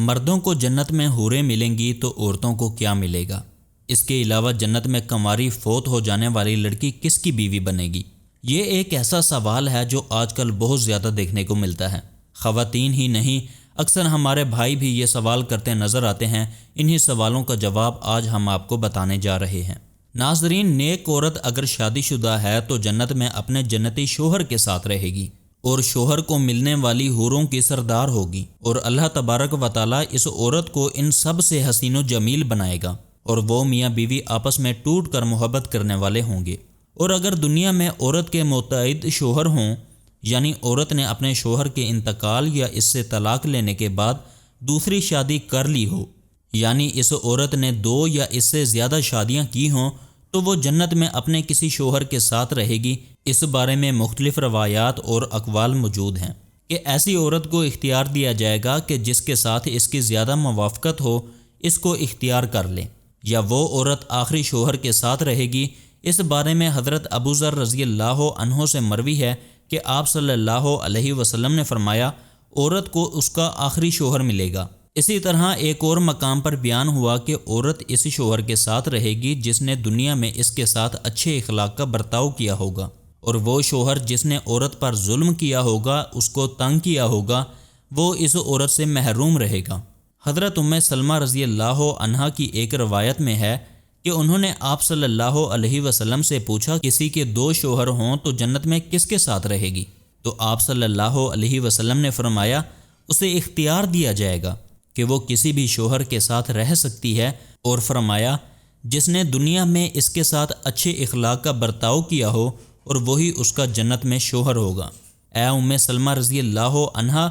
مردوں کو جنت میں حوریں ملیں گی تو عورتوں کو کیا ملے گا؟ اس کے علاوہ جنت میں کنواری فوت ہو جانے والی لڑکی کس کی بیوی بنے گی؟ یہ ایک ایسا سوال ہے جو آج کل بہت زیادہ دیکھنے کو ملتا ہے۔ خواتین ہی نہیں، اکثر ہمارے بھائی بھی یہ سوال کرتے نظر آتے ہیں۔ انہی سوالوں کا جواب آج ہم آپ کو بتانے جا رہے ہیں۔ ناظرین، نیک عورت اگر شادی شدہ ہے تو جنت میں اپنے جنتی شوہر کے ساتھ رہے گی اور شوہر کو ملنے والی حوروں کی سردار ہوگی، اور اللہ تبارک و تعالیٰ اس عورت کو ان سب سے حسین و جمیل بنائے گا، اور وہ میاں بیوی آپس میں ٹوٹ کر محبت کرنے والے ہوں گے۔ اور اگر دنیا میں عورت کے متعدد شوہر ہوں، یعنی عورت نے اپنے شوہر کے انتقال یا اس سے طلاق لینے کے بعد دوسری شادی کر لی ہو، یعنی اس عورت نے 2 یا اس سے زیادہ شادیاں کی ہوں، تو وہ جنت میں اپنے کسی شوہر کے ساتھ رہے گی۔ اس بارے میں مختلف روایات اور اقوال موجود ہیں کہ ایسی عورت کو اختیار دیا جائے گا کہ جس کے ساتھ اس کی زیادہ موافقت ہو اس کو اختیار کر لیں، یا وہ عورت آخری شوہر کے ساتھ رہے گی۔ اس بارے میں حضرت ابو ذر رضی اللہ عنہ سے مروی ہے کہ آپ صلی اللہ علیہ وسلم نے فرمایا، عورت کو اس کا آخری شوہر ملے گا۔ اسی طرح ایک اور مقام پر بیان ہوا کہ عورت اس شوہر کے ساتھ رہے گی جس نے دنیا میں اس کے ساتھ اچھے اخلاق کا برتاؤ کیا ہوگا، اور وہ شوہر جس نے عورت پر ظلم کیا ہوگا، اس کو تنگ کیا ہوگا، وہ اس عورت سے محروم رہے گا۔ حضرت ام سلمہ رضی اللہ عنہا کی ایک روایت میں ہے کہ انہوں نے آپ صلی اللہ علیہ وسلم سے پوچھا، کسی کے 2 شوہر ہوں تو جنت میں کس کے ساتھ رہے گی؟ تو آپ صلی اللہ علیہ وسلم نے فرمایا، اسے اختیار دیا جائے گا کہ وہ کسی بھی شوہر کے ساتھ رہ سکتی ہے، اور فرمایا جس نے دنیا میں اس کے ساتھ اچھے اخلاق کا برتاؤ کیا ہو، اور وہی اس کا جنت میں شوہر ہوگا۔ اے ام سلمہ رضی اللہ عنہا،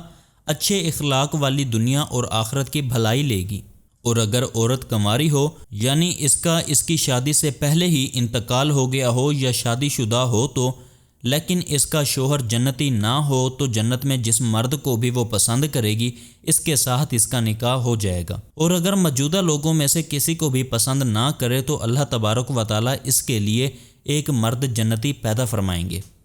اچھے اخلاق والی دنیا اور آخرت کی بھلائی لے گی، اور اگر عورت کنواری ہو، یعنی اس کی شادی سے پہلے ہی انتقال ہو گیا ہو یا شادی شدہ ہو تو، لیکن اس کا شوہر جنتی نہ ہو، تو جنت میں جس مرد کو بھی وہ پسند کرے گی اس کے ساتھ اس کا نکاح ہو جائے گا۔ اور اگر موجودہ لوگوں میں سے کسی کو بھی پسند نہ کرے تو اللہ تبارک و تعالیٰ اس کے لیے ایک مرد جنتی پیدا فرمائیں گے۔